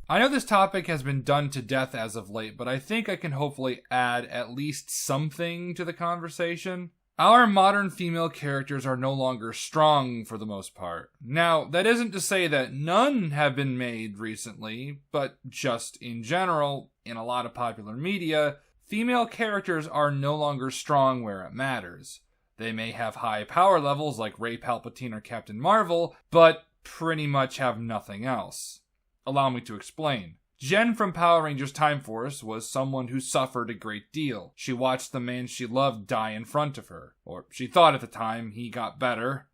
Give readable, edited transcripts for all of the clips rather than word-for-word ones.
I know this topic has been done to death as of late, but I think I can hopefully add at least something to the conversation. Our modern female characters are no longer strong for the most part. Now, that isn't to say that none have been made recently, but just in general, in a lot of popular media, female characters are no longer strong where it matters. They may have high power levels like Rey Palpatine or Captain Marvel, but pretty much have nothing else. Allow me to explain. Jen from Power Rangers Time Force was someone who suffered a great deal. She watched the man she loved die in front of her. Or she thought at the time he got better.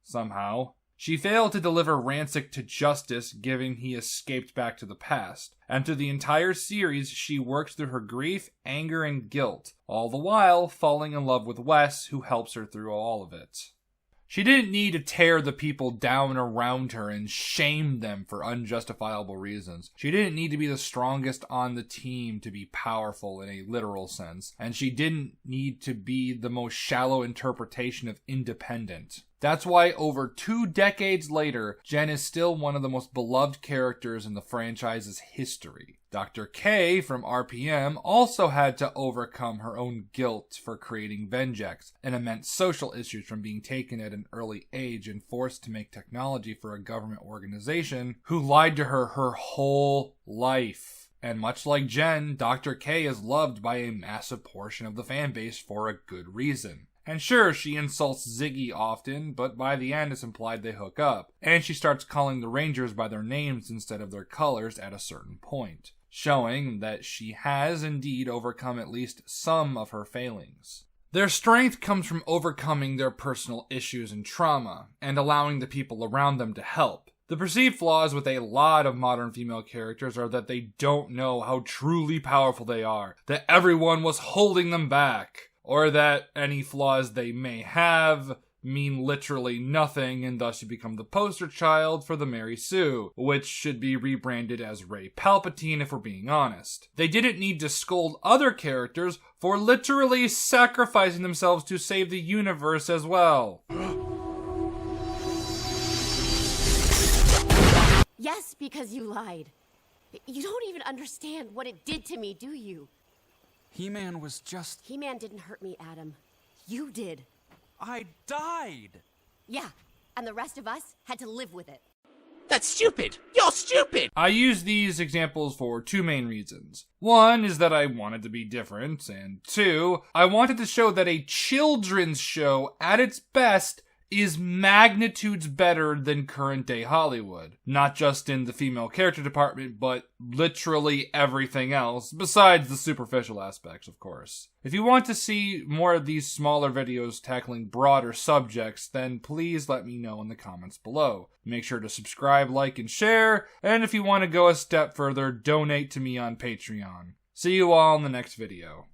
Somehow. She failed to deliver Ransik to justice, given he escaped back to the past. And through the entire series, she works through her grief, anger, and guilt, all the while falling in love with Wes, who helps her through all of it. She didn't need to tear the people down around her and shame them for unjustifiable reasons. She didn't need to be the strongest on the team to be powerful in a literal sense. And she didn't need to be the most shallow interpretation of independent. That's why over 2 decades later, Jen is still one of the most beloved characters in the franchise's history. Dr. K from RPM also had to overcome her own guilt for creating Vengex and immense social issues from being taken at an early age and forced to make technology for a government organization who lied to her whole life. And much like Jen, Dr. K is loved by a massive portion of the fanbase for a good reason. And sure, she insults Ziggy often, but by the end it's implied they hook up. And she starts calling the Rangers by their names instead of their colors at a certain point, showing that she has indeed overcome at least some of her failings. Their strength comes from overcoming their personal issues and trauma, and allowing the people around them to help. The perceived flaws with a lot of modern female characters are that they don't know how truly powerful they are, that everyone was holding them back, or that any flaws they may have mean literally nothing, and thus you become the poster child for the Mary Sue, which should be rebranded as Rey Palpatine if we're being honest. They didn't need to scold other characters for literally sacrificing themselves to save the universe as well. Yes, because you lied. You don't even understand what it did to me, do you? He-Man was just... He-Man didn't hurt me, Adam. You did. I died! Yeah, and the rest of us had to live with it. That's stupid! You're stupid! I use these examples for 2 main reasons. One is that I wanted to be different, and 2, I wanted to show that a children's show, at its best, is magnitudes better than current day Hollywood. Not just in the female character department, but literally everything else, besides the superficial aspects, of course. If you want to see more of these smaller videos tackling broader subjects, then please let me know in the comments below. Make sure to subscribe, like, and share, and if you want to go a step further, donate to me on Patreon. See you all in the next video.